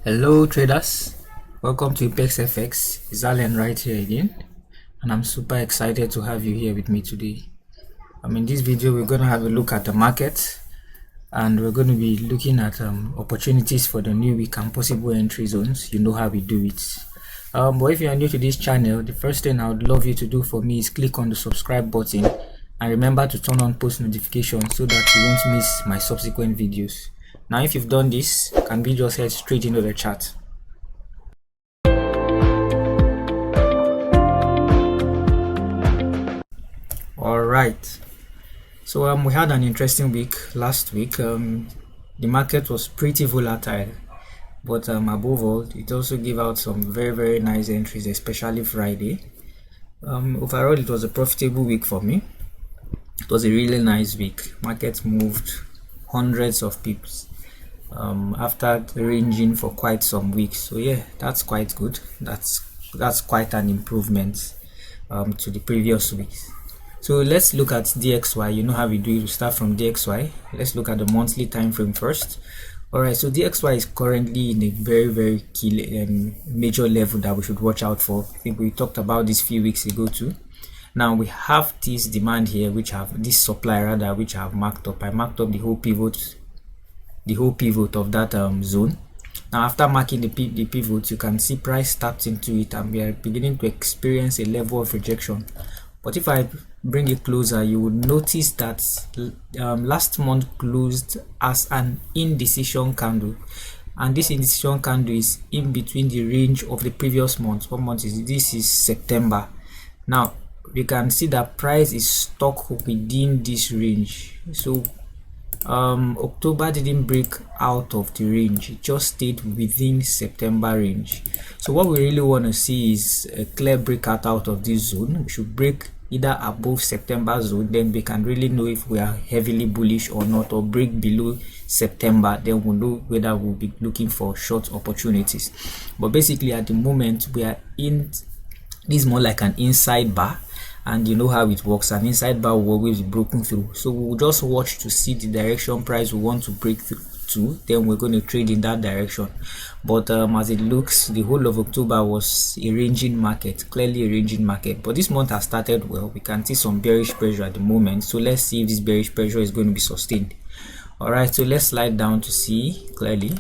Hello traders, welcome to Apex FX. It's Alan right here again, and I'm super excited to have you here with me today. In this video we're going to have a look at the market, and we're going to be looking at opportunities for the new week and possible entry zones. You know how we do it. But if you are new to this channel, the first thing I would love you to do for me is click on the subscribe button and remember to turn on post notifications so that you won't miss my subsequent videos. Now if you've done this, can we just head straight into the chart? Alright, so we had an interesting week last week. The market was pretty volatile, but above all, it also gave out some very nice entries, especially Friday. Overall, it was a profitable week for me. It was a really nice week. Market moved hundreds of pips after ranging for quite some weeks. So yeah, that's quite good. That's quite an improvement to the previous weeks. So let's look at DXY. You know how we do it. We start from DXY. Let's look at the monthly time frame first. Alright, so DXY is currently in a very key major level that we should watch out for. I think we talked about this few weeks ago too. Now we have this demand here, which have this supply rather, which I have marked up. I marked up the whole pivot of that zone. Now after marking the pivot, you can see price tapped into it, and we are beginning to experience a level of rejection. But if I bring it closer, you would notice that last month closed as an indecision candle, and this indecision candle is in between the range of the previous month. What month is this? Is September. Now we can see that price is stuck within this range. So October didn't break out of the range, it just stayed within September range. So what we really want to see is a clear breakout out of this zone. We should break either above September zone, then we can really know if we are heavily bullish or not, or break below September, then we'll know whether we'll be looking for short opportunities. But basically at the moment we are in this, more like an inside bar, and you know how it works. An inside bar will always be broken through, so we'll just watch to see the direction price we want to break through to, then we're going to trade in that direction. But as it looks, the whole of October was a ranging market, clearly a ranging market. But this month has started well. We can see some bearish pressure at the moment, so let's see if this bearish pressure is going to be sustained. All right, so let's slide down to see clearly.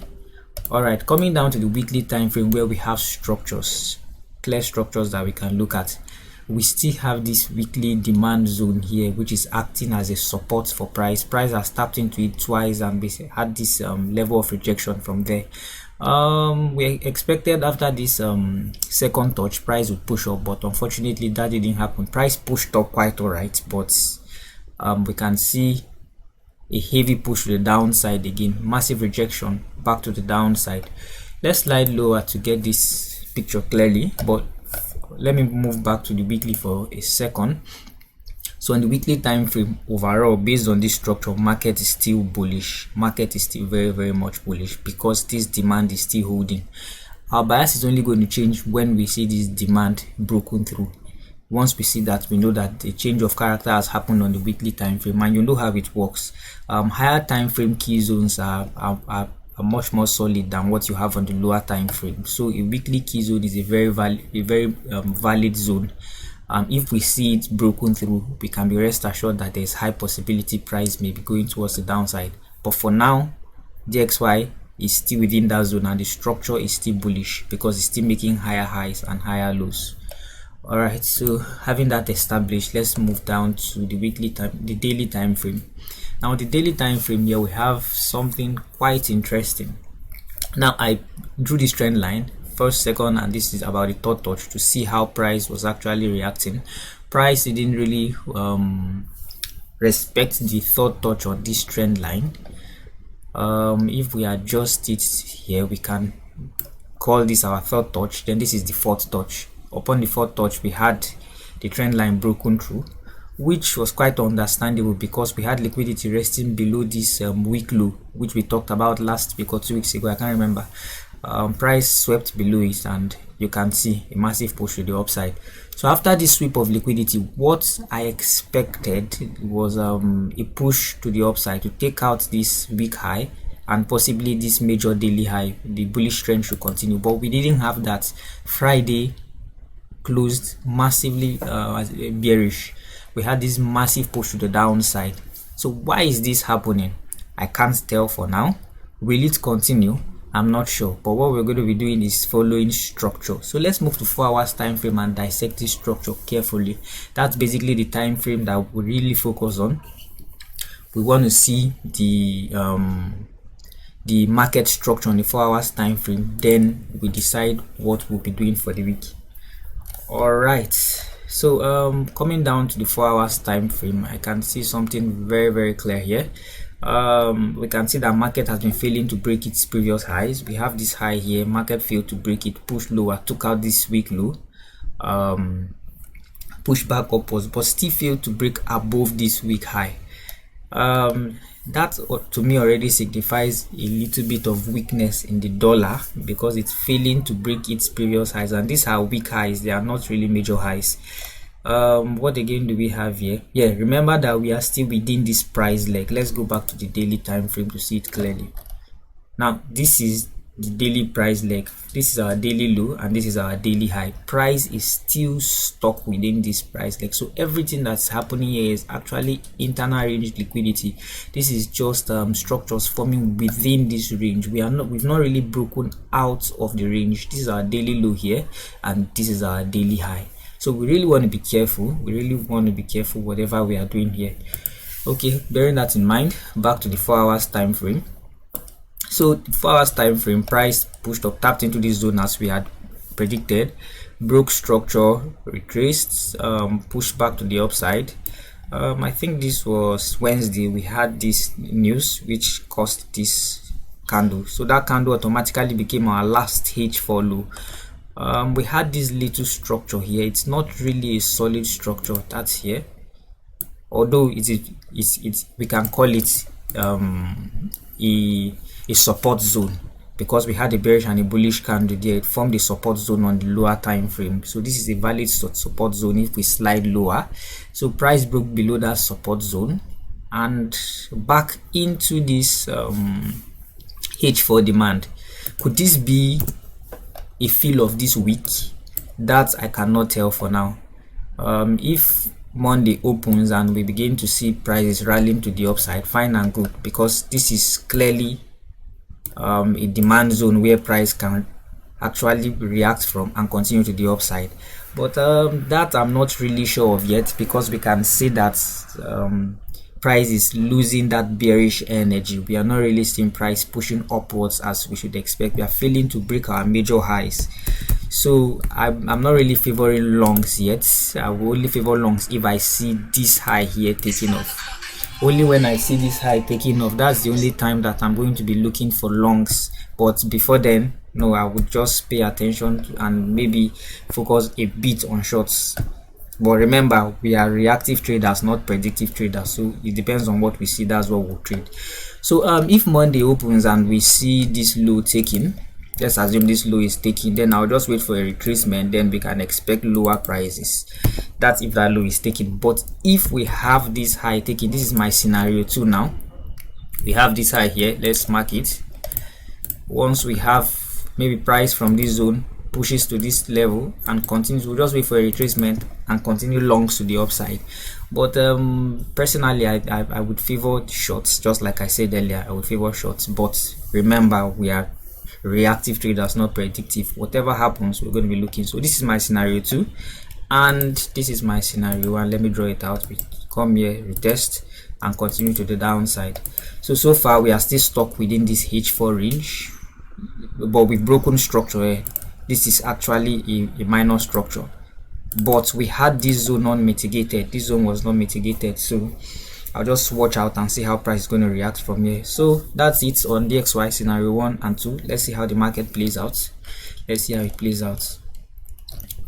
All right, coming down to the weekly time frame, where we have structures, clear structures that we can look at. We still have this weekly demand zone here, which is acting as a support for price. Price has tapped into it twice and had this level of rejection from there. We expected after this second touch, price would push up, but unfortunately that didn't happen. Price pushed up quite all right, but we can see a heavy push to the downside again. Massive rejection back to the downside. Let's slide lower to get this picture clearly, but let me move back to the weekly for a second. So on the weekly time frame, overall, based on this structure, market is still bullish. Market is still very much bullish, because this demand is still holding. Our bias is only going to change when we see this demand broken through. Once we see that, we know that the change of character has happened on the weekly time frame, and you know how it works. Higher time frame key zones are much more solid than what you have on the lower time frame. So a weekly key zone is a very valid zone. If we see it broken through, we can be rest assured that there is high possibility price may be going towards the downside. But for now, DXY is still within that zone, and the structure is still bullish because it's still making higher highs and higher lows. All right, so having that established, let's move down to the daily time frame. Now the daily time frame here, we have something quite interesting. Now I drew this trend line, first, second, and this is about the third touch, to see how price was actually reacting. Price didn't really respect the third touch on this trend line. If we adjust it here, we can call this our third touch, then this is the fourth touch. Upon the fourth touch, we had the trend line broken through, which was quite understandable because we had liquidity resting below this week low, which we talked about last week or 2 weeks ago, I can't remember. Price swept below it, and you can see a massive push to the upside. So after this sweep of liquidity, what I expected was a push to the upside to take out this weak high and possibly this major daily high, the bullish trend should continue. But we didn't have that. Friday closed massively bearish. We had this massive push to the downside. So why is this happening? I can't tell for now. Will it continue? I'm not sure, but what we're going to be doing is following structure. So let's move to 4 hours time frame and dissect this structure carefully. That's basically the time frame that we really focus on. We want to see the market structure on the 4 hours time frame, then we decide what we'll be doing for the week. All right, so coming down to the 4 hours time frame, I can see something very clear here. We can see that market has been failing to break its previous highs. We have this high here, market failed to break it, pushed lower, took out this week low, pushed back upwards, but still failed to break above this week high. That to me already signifies a little bit of weakness in the dollar, because it's failing to break its previous highs, and these are weak highs, they are not really major highs. What again do we have here? Yeah, remember that we are still within this price leg. Let's go back to the daily time frame to see it clearly. Now this is the daily price leg, this is our daily low, and this is our daily high. Price is still stuck within this price leg, so everything that's happening here is actually internal range liquidity. This is just structures forming within this range. We've not really broken out of the range. This is our daily low here, and this is our daily high. So we really want to be careful. Whatever we are doing here. Okay, bearing that in mind, back to the 4 hours time frame. So the 4 hours time frame, price pushed up, tapped into this zone as we had predicted, broke structure, retraced, pushed back to the upside. I think this was Wednesday. We had this news which caused this candle. So that candle automatically became our last H4 low. We had this little structure here. It's not really a solid structure that's here, although it's we can call it a support zone, because we had a bearish and a bullish candle there. It formed a support zone on the lower time frame, so this is a valid support zone if we slide lower. So price broke below that support zone and back into this H4 demand. Could this be a feel of this week? That I cannot tell for now. If Monday opens and we begin to see prices rallying to the upside, fine and good, because this is clearly a demand zone where price can actually react from and continue to the upside. But that I'm not really sure of yet, because we can see that price is losing that bearish energy. We are not really seeing price pushing upwards as we should expect. We are failing to break our major highs. So I'm not really favoring longs yet. I will only favor longs if I see this high here taking off. Only when I see this high taking off, that's the only time that I'm going to be looking for longs. But before then, no, I would just pay attention to and maybe focus a bit on shorts. But remember, we are reactive traders, not predictive traders, so it depends on what we see. That's what we'll trade. So if Monday opens and we see this low taking, let's assume this low is taking, then I'll just wait for a retracement, then we can expect lower prices. That's if that low is taken. But if we have this high taking, this is my scenario 2 now. We have this high here, let's mark it. Once we have maybe price from this zone pushes to this level and continues, we'll just wait for a retracement and continue longs to the upside. But personally, I would favor shorts. Just like I said earlier, I would favor shorts. But remember, we are reactive traders, not predictive. Whatever happens, we're going to be looking. So this is my scenario 2 and this is my scenario 1. Let me draw it out. We come here, retest, and continue to the downside. So far we are still stuck within this H4 range, but we've broken structure here. This is actually a minor structure, but we had this zone unmitigated. This zone was not mitigated, so I'll just watch out and see how price is going to react from here. So that's it on DXY scenario 1 and 2. Let's see how the market plays out. Let's see how it plays out.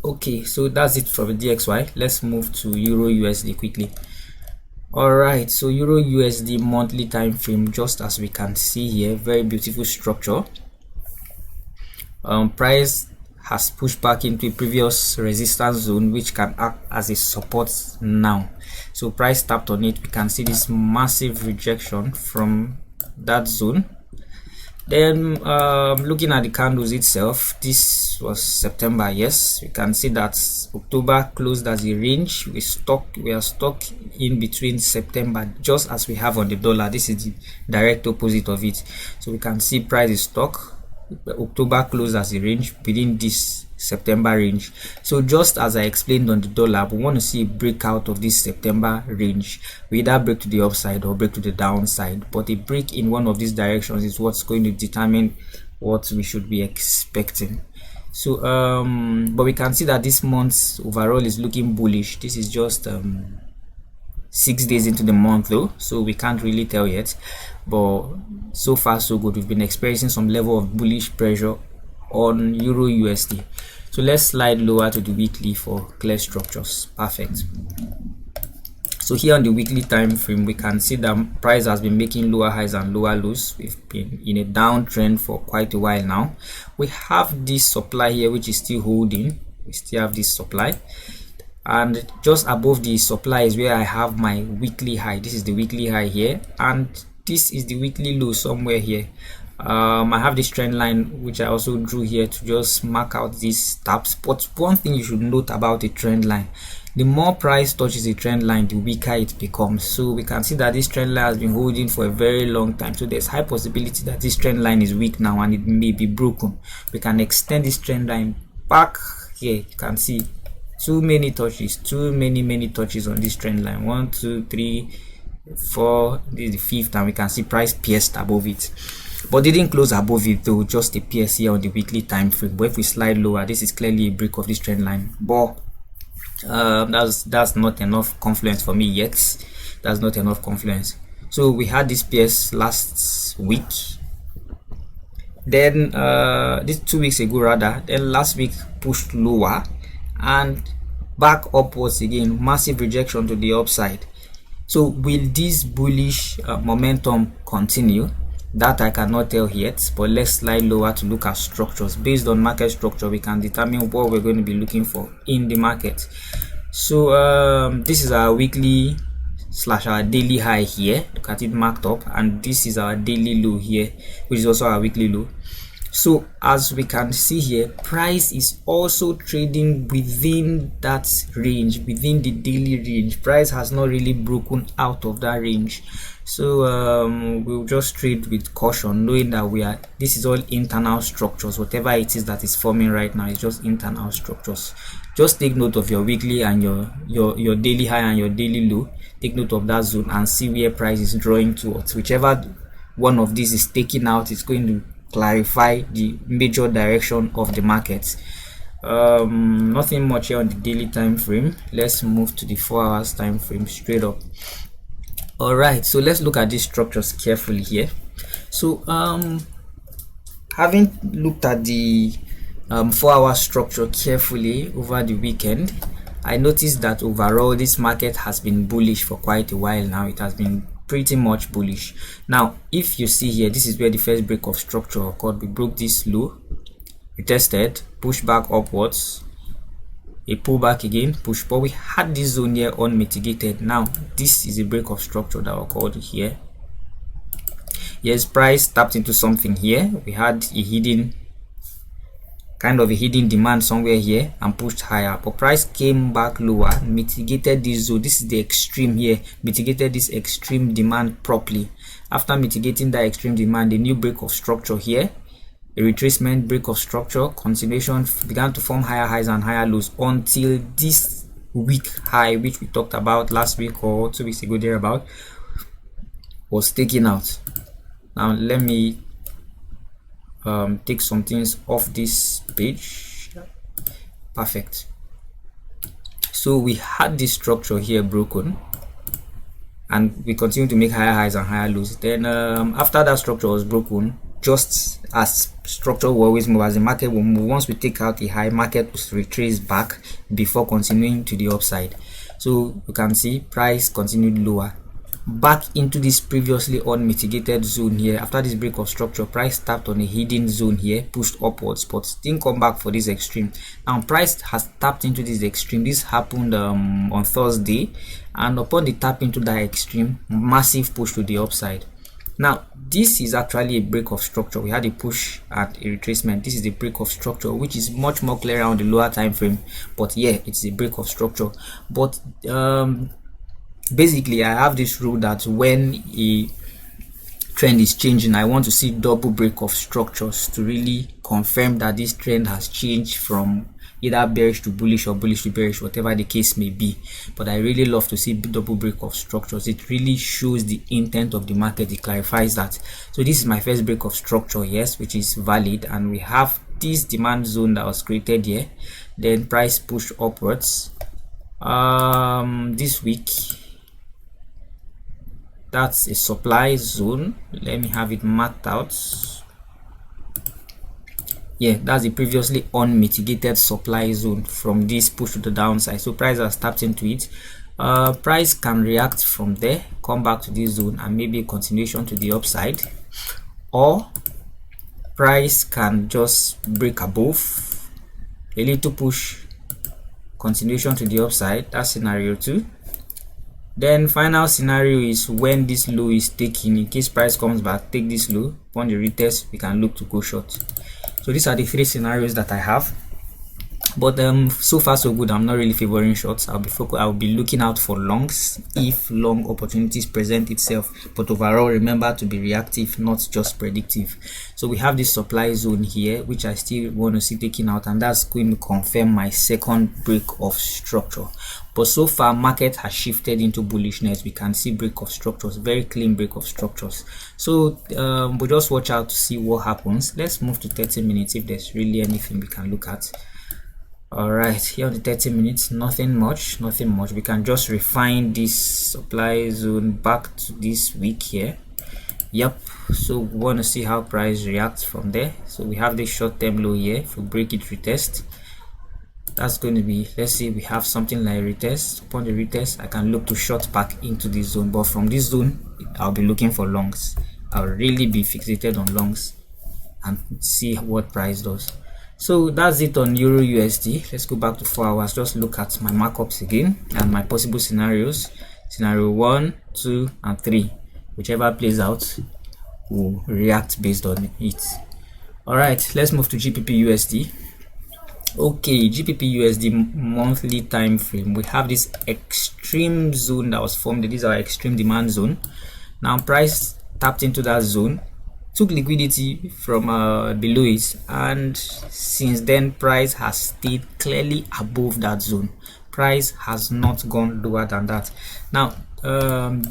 Okay, so that's it for the DXY. Let's move to Euro USD quickly. All right, so Euro USD monthly time frame, just as we can see here, very beautiful structure. Price has pushed back into a previous resistance zone, which can act as a support now. So price tapped on it. We can see this massive rejection from that zone, Then looking at the candles itself, this was September. Yes, we can see that October closed as a range. We are stuck in between September, just as we have on the dollar. This is the direct opposite of it. So we can see price is stuck. October closed as a range within this September range. So just as I explained on the dollar, we want to see a breakout of this September range. We either break to the upside or break to the downside, but a break in one of these directions is what's going to determine what we should be expecting. So but we can see that this month overall is looking bullish. This is just 6 days into the month though, so we can't really tell yet, but so far so good. We've been experiencing some level of bullish pressure on Euro USD. So let's slide lower to the weekly for clear structures. Perfect. So here on the weekly time frame, we can see that price has been making lower highs and lower lows. We've been in a downtrend for quite a while now. We have this supply here which is still holding. We still have this supply, and just above the supply is where I have my weekly high. This is the weekly high here, and this is the weekly low somewhere here. I have this trend line which I also drew here to just mark out these taps. But one thing you should note about a trend line, the more price touches a trend line, the weaker it becomes. So we can see that this trend line has been holding for a very long time, so there's high possibility that this trend line is weak now and it may be broken. We can extend this trend line back here. You can see too many touches on this trend line. 1 2 3 4, this is the fifth, and we can see price pierced above it, but didn't close above it though, just a pierce here on the weekly time frame. But if we slide lower, this is clearly a break of this trend line, but that's not enough confluence for me yet. That's not enough confluence. So we had this pierce last week, then this 2 weeks ago rather, then last week pushed lower and back upwards again, massive rejection to the upside. So will this bullish momentum continue? That I cannot tell yet, but let's slide lower to look at structures. Based on market structure, we can determine what we're going to be looking for in the market. So this is our weekly slash our daily high here. Look at it marked up, and this is our daily low here, which is also our weekly low. So as we can see here, price is also trading within that range, within the daily range. Price has not really broken out of that range. So we'll just trade with caution, knowing that this is all internal structures. Whatever it is that is forming right now is just internal structures. Just take note of your weekly and your daily high and your daily low. Take note of that zone and see where price is drawing towards. Whichever one of these is taken out, it's going to clarify the major direction of the market. Nothing much here on the daily time frame. Let's move to the 4 hours time frame straight up. All right, so let's look at these structures carefully here. So having looked at the 4-hour structure carefully over the weekend, I noticed that overall this market has been bullish for quite a while now. It has been pretty much bullish. Now if you see here, this is where the first break of structure occurred. We broke this low, we tested, pushed back upwards, a pullback again, push, but we had this zone here unmitigated. Now this is a break of structure that occurred here. Yes, price tapped into something here. We had a hidden demand somewhere here and pushed higher, but price came back lower, mitigated this zone. This is the extreme here, mitigated this extreme demand properly. After mitigating that extreme demand, a new break of structure here, a retracement, break of structure, continuation, began to form higher highs and higher lows until this week high, which we talked about last week or 2 weeks ago thereabout, was taken out. Now let me take some things off this page. Perfect. So we had this structure here broken, and we continue to make higher highs and higher lows. Then after that structure was broken, just as structure will always move, as the market will move, once we take out the high, market will retrace back before continuing to the upside. So you can see price continued lower back into this previously unmitigated zone here. After this break of structure, price tapped on a hidden zone here, pushed upwards, but didn't come back for this extreme. Now price has tapped into this extreme. This happened on Thursday, and upon the tap into that extreme, massive push to the upside. Now this is actually a break of structure. We had a push and a retracement. This is a break of structure, which is much more clearer on the lower time frame, but yeah, it's a break of structure. But basically I have this rule that when a trend is changing, I want to see double break of structures to really confirm that this trend has changed from either bearish to bullish or bullish to bearish, whatever the case may be. But I really love to see double break of structures. It really shows the intent of the market. It clarifies that. So this is my first break of structure, yes, which is valid, and we have this demand zone that was created here. Then price pushed upwards this week. That's a supply zone. Let me have it marked out. Yeah, that's the previously unmitigated supply zone from this push to the downside. So price has tapped into it. Price can react from there, come back to this zone, and maybe a continuation to the upside, or price can just break above, a little push, continuation to the upside. That's scenario 2. Then final scenario is when this low is taken. In case price comes back, take this low. Upon the retest, we can look to go short. So these are the 3 scenarios that I have. But so far so good. I'm not really favoring shorts. I'll be looking out for longs if long opportunities present itself. But overall, remember to be reactive, not just predictive. So we have this supply zone here, which I still want to see taken out, and that's going to confirm my second break of structure. But so far, market has shifted into bullishness. We can see break of structures, very clean break of structures. So we'll just watch out to see what happens. Let's move to 30 minutes if there's really anything we can look at. All right, here on the 30 minutes, nothing much. We can just refine this supply zone back to this week here. Yep, so we want to see how price reacts from there. So we have this short-term low here. If we break it, retest, that's going to be, let's say we have something like retest. Upon the retest, I can look to short back into this zone, but from this zone I'll be looking for longs. I'll really be fixated on longs and see what price does. So that's it on Euro USD. Let's go back to 4 hours. Just look at my markups again and my possible scenarios. Scenario 1, 2, and 3. Whichever plays out, will react based on it. Alright, let's move to GBP USD. Okay, GBP USD monthly time frame. We have this extreme zone that was formed. This is our extreme demand zone. Now price tapped into that zone, took liquidity from below it, and since then price has stayed clearly above that zone. Price has not gone lower than that. Now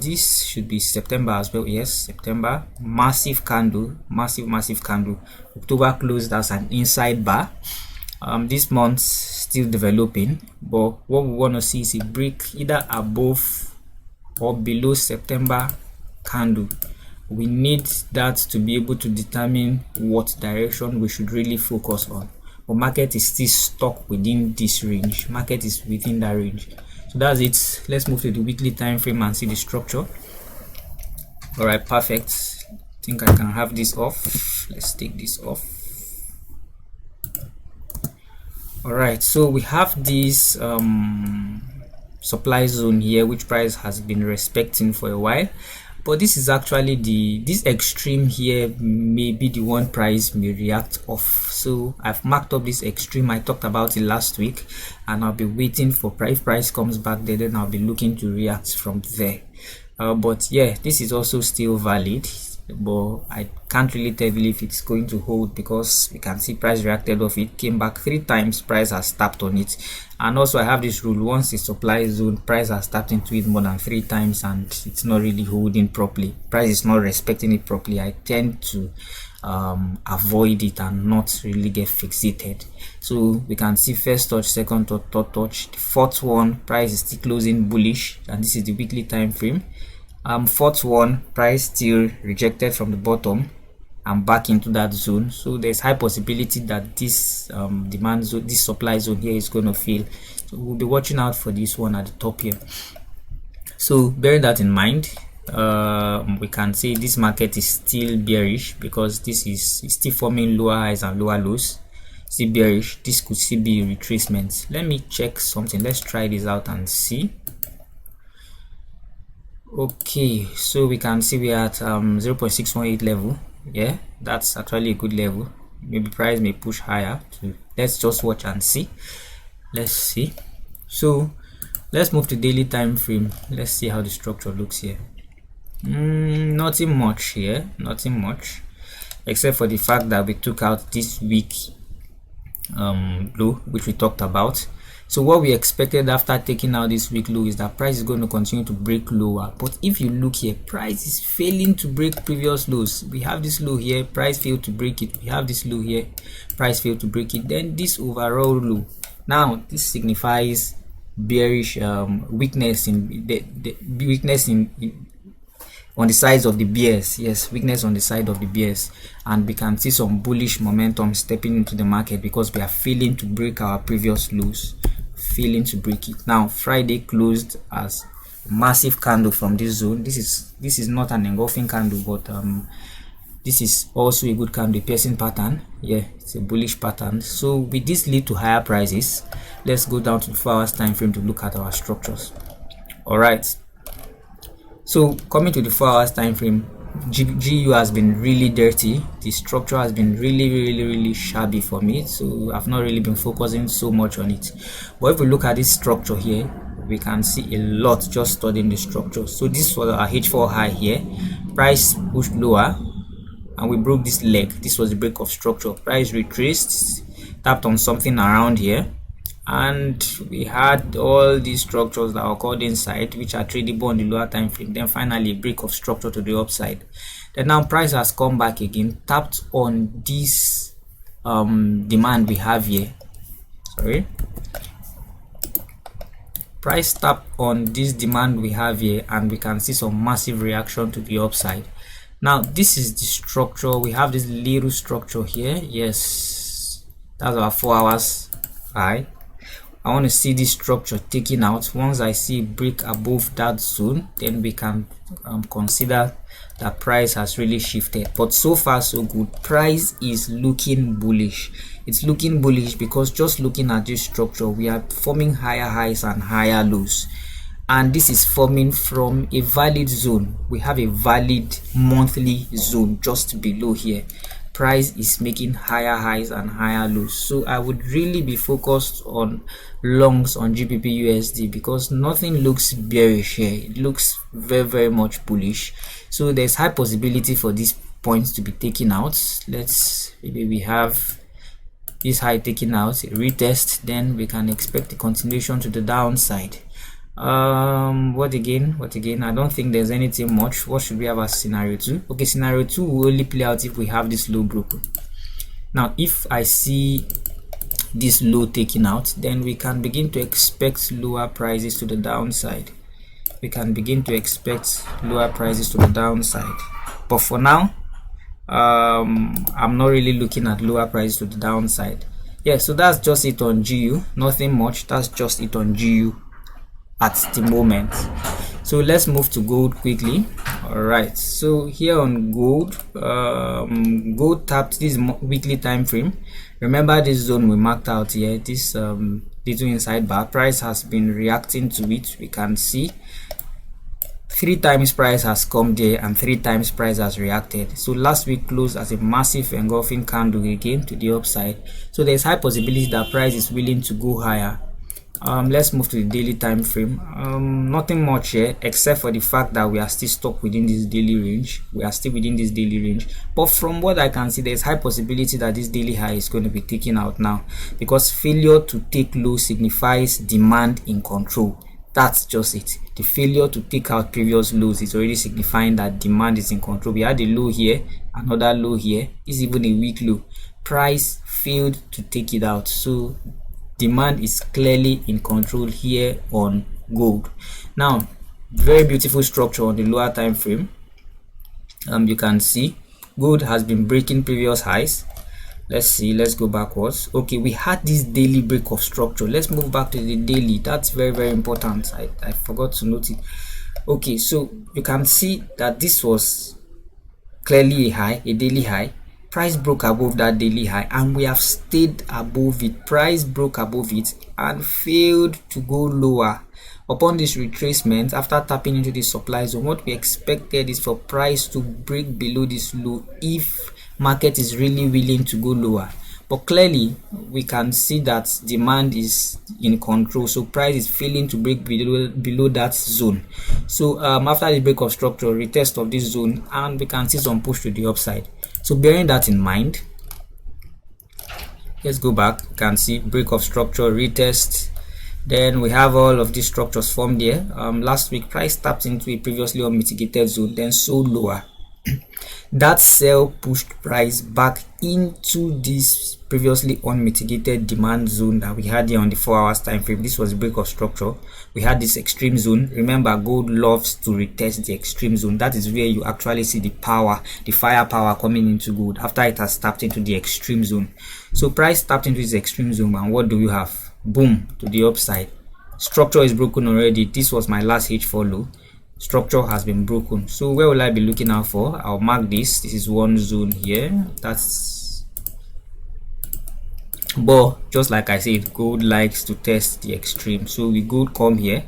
this should be September as well. Yes, September, massive candle, massive candle. October closed as an inside bar. This month still developing, but what we want to see is a break either above or below September candle. We need that to be able to determine what direction we should really focus on. But market is still stuck within this range. Market is within that range. So that's it. Let's move to the weekly time frame and see the structure. All right, perfect. I think I can have this off. Let's take this off. All right, so we have this supply zone here, which price has been respecting for a while. But this is actually this extreme here may be the one price may react off. So I've marked up this extreme. I talked about it last week, and I'll be waiting for if price comes back there, then I'll be looking to react from there. But yeah, this is also still valid, but I can't really tell you if it's going to hold, because we can see price reacted off it, came back 3 times, price has tapped on it. And also I have this rule: once the supply zone, price has tapped into it more than 3 times and it's not really holding properly, price is not respecting it properly, I tend to avoid it and not really get fixated. So we can see first touch, second touch, third touch, the fourth one, price is still closing bullish, and this is the weekly time frame. Fourth one, price still rejected from the bottom and back into that zone. So there's high possibility that this demand zone, this supply zone here, is going to fail. So we'll be watching out for this one at the top here. So bearing that in mind, we can say this market is still bearish, because this is still forming lower highs and lower lows. Still bearish. This could still be retracement. Let me check something. Let's try this out and see. Okay, so we can see we are at 0.618 level. Yeah, that's actually a good level. Maybe price may push higher. Let's just watch and see. Let's see. So let's move to daily time frame. Let's see how the structure looks here. Nothing much here, nothing much, except for the fact that we took out this week low, which we talked about. So what we expected after taking out this week low is that price is going to continue to break lower. But if you look here, price is failing to break previous lows. We have this low here, price failed to break it. We have this low here, price failed to break it. Then this overall low. Now this signifies bearish weakness in the weakness in on the sides of the bears. Yes, weakness on the side of the bears, and we can see some bullish momentum stepping into the market because we are failing to break our previous lows, failing to break it. Now Friday closed as massive candle from this zone. This is not an engulfing candle, but this is also a good candle, piercing pattern. Yeah, it's a bullish pattern. So with this lead to higher prices, let's go down to the 4 hours time frame to look at our structures. All right, so coming to the 4 hours time frame, GU has been really dirty. The structure has been really shabby for me, so I've not really been focusing so much on it. But if we look at this structure here, we can see a lot just studying the structure. So this was our H4 high here, price pushed lower and we broke this leg. This was the break of structure. Price retraced, tapped on something around here, and we had all these structures that occurred inside, which are tradable on the lower time frame. Then finally a break of structure to the upside. Then now price has come back again, tapped on this demand we have here. Sorry, price tapped on this demand we have here, and we can see some massive reaction to the upside. Now this is the structure. We have this little structure here. Yes, that's our 4 hours high. I want to see this structure taken out. Once I see break above that zone, then we can consider that price has really shifted. But so far so good. Price is looking bullish. It's looking bullish because just looking at this structure, we are forming higher highs and higher lows, and this is forming from a valid zone. We have a valid monthly zone just below here. Price is making higher highs and higher lows, so I would really be focused on longs on GBP USD because nothing looks bearish here. It looks very much bullish, so there's high possibility for these points to be taken out. Maybe we have this high taken out, a retest, then we can expect a continuation to the downside. What again? I don't think there's anything much. What should we have as scenario 2? Okay, scenario 2 will only play out if we have this low broken. Now if I see this low taken out, then we can begin to expect lower prices to the downside. But for now, I'm not really looking at lower prices to the downside. Yeah, so that's just it on GU. Nothing much. That's just it on GU at the moment. So let's move to gold quickly. All right, so here on gold, gold tapped this weekly time frame. Remember this zone we marked out here, this little inside bar. Price has been reacting to it. We can see 3 times price has come there and 3 times price has reacted. So last week closed as a massive engulfing candle again to the upside, so there's high possibility that price is willing to go higher. Let's move to the daily time frame. Nothing much here except for the fact that we are still stuck within this daily range. But from what I can see, there's high possibility that this daily high is going to be taken out now, because failure to take low signifies demand in control. That's just it. The failure to take out previous lows is already signifying that demand is in control. We had a low here, another low here. This is even a weak low. Price failed to take it out, so demand is clearly in control here on gold. Now very beautiful structure on the lower time frame. You can see gold has been breaking previous highs. Let's go backwards. Okay, we had this daily break of structure. Let's move back to the daily. That's very important. I forgot to note it. Okay, so you can see that this was clearly a high, a daily high. Price broke above that daily high and we have stayed above it. Price broke above it and failed to go lower. Upon this retracement, after tapping into the supply zone, what we expected is for price to break below this low if market is really willing to go lower. But clearly we can see that demand is in control, so price is failing to break below that zone. So after the break of structure, retest of this zone, and we can see some push to the upside. So bearing that in mind, let's go back. You can see break of structure, retest, then we have all of these structures formed here. Last week price tapped into a previously unmitigated zone, then sold lower. That sell pushed price back into this previously unmitigated demand zone that we had here on the 4 hours time frame. This was the break of structure. We had this extreme zone. Remember, gold loves to retest the extreme zone. That is where you actually see the power, the firepower coming into gold after it has tapped into the extreme zone. So price tapped into this extreme zone, and what do you have? Boom, to the upside. Structure is broken already. This was my last H4 low. Structure has been broken. So where will I be looking out for? I'll mark this. This is one zone here. That's, but just like I said, gold likes to test the extreme. So we could come here.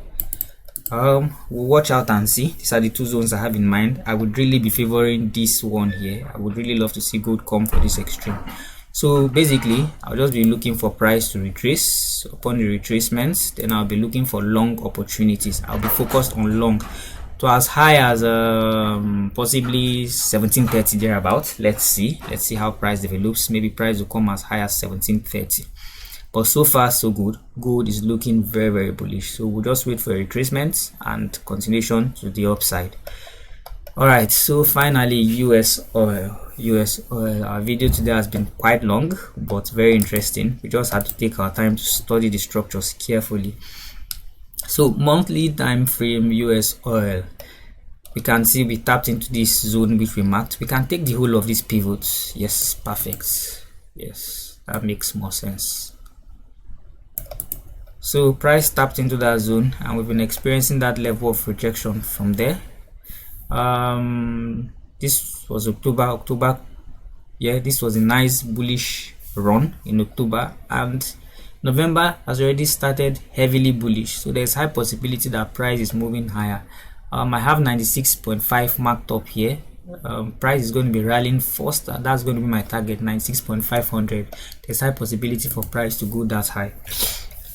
We'll watch out and see. These are the two zones I have in mind. I would really be favoring this one here. I would really love to see gold come for this extreme. So basically, I'll just be looking for price to retrace. Upon the retracements, then I'll be looking for long opportunities. I'll be focused on long to as high as possibly 1730 thereabout. Let's see how price develops. Maybe price will come as high as 1730. But so far so good. Gold is looking very, very bullish. So we'll just wait for a retracement and continuation to the upside. All right, so finally, US oil. Our video today has been quite long but very interesting. We just had to take our time to study the structures carefully. So monthly time frame US oil, we can see we tapped into this zone which we marked. We can take the whole of these pivots. Yes, perfect. Yes, that makes more sense. So price tapped into that zone and we've been experiencing that level of rejection from there. This was October. Yeah, this was a nice bullish run in October, and November has already started heavily bullish, so there's high possibility that price is moving higher. I have 96.5 marked up here. Price is going to be rallying first, and that's going to be my target, 96.500. There's high possibility for price to go that high.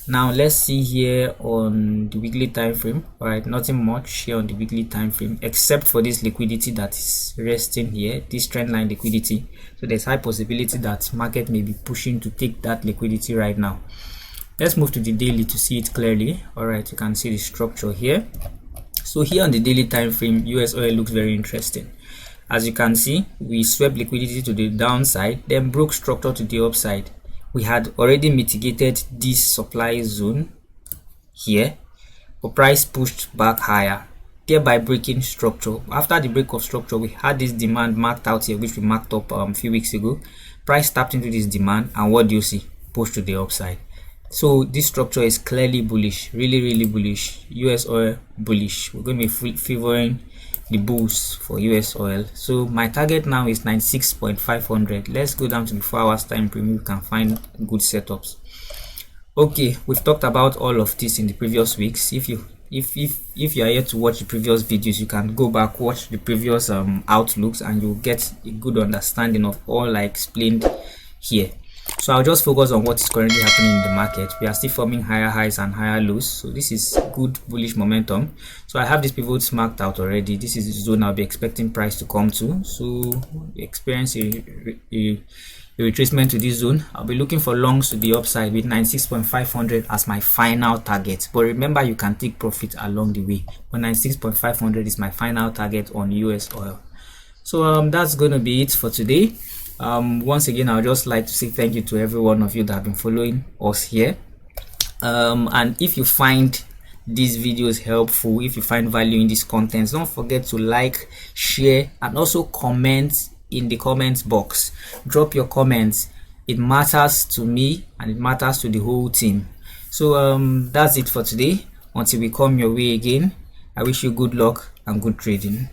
Now let's see here on the weekly time frame. All right, nothing much here on the weekly time frame except for this liquidity that is resting here, this trend line liquidity. So there's high possibility that market may be pushing to take that liquidity right now. Let's move to the daily to see it clearly. All right, you can see the structure here. So here on the daily time frame, US oil looks very interesting. As you can see, we swept liquidity to the downside, then broke structure to the upside. We had already mitigated this supply zone here, but price pushed back higher, thereby breaking structure. After the break of structure, we had this demand marked out here, which we marked up a few weeks ago. Price tapped into this demand, and what do you see? Push to the upside. So this structure is clearly bullish, really bullish. US oil bullish. We're going to be favoring the bulls for US oil. So my target now is 96.500. Let's go down to the 4 hours time frame. You can find good setups. Okay, we've talked about all of this in the previous weeks. If you are here to watch the previous videos, you can go back, watch the previous outlooks, and you'll get a good understanding of all I explained here. So I'll just focus on what is currently happening in the market. We are still forming higher highs and higher lows, so this is good bullish momentum. So I have these pivots marked out already. This is the zone I'll be expecting price to come to. So experience a retracement to this zone. I'll be looking for longs to the upside with 96.500 as my final target. But remember, you can take profit along the way. But 96.500 is my final target on US oil. So that's going to be it for today. Once again, I would just like to say thank you to every one of you that have been following us here. And if you find these videos helpful, if you find value in this content, don't forget to like, share, and also comment in the comments box. Drop your comments. It matters to me and it matters to the whole team. So that's it for today. Until we come your way again, I wish you good luck and good trading.